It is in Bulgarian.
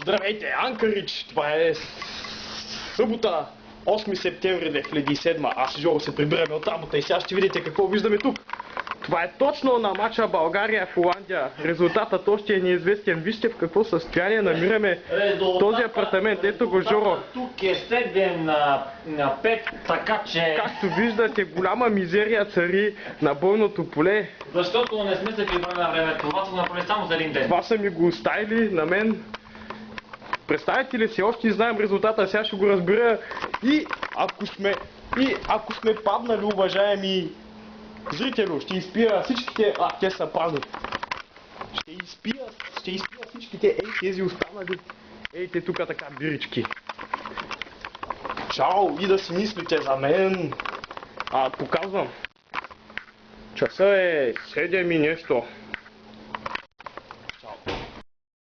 Здравейте, Анкарич! Това е събота, 8 септември 2007. Аз и Жоро се прибираме от работа и сега ще видите какво виждаме тук. Това е точно на мача България-Холандия. Резултатът още е неизвестен. Вижте в какво състояние намираме този апартамент. Ето го, Жоро. Тук е 7 на 5, така че... Както виждате, голяма мизерия цари на бойното поле. Защото не сме се прибрали на време. Това са го направили само за един ден. Това са ми го оставили на мен. Представете ли си, още не знаем резултата, сега ще го разбера. И ако сме паднали, уважаеми зрители, ще изпия всичките... те са празни. Ще изпия всичките, тези останали. Те тук така бирички. Чао, и да си мислите за мен. Показвам. Часа е 7 и нещо.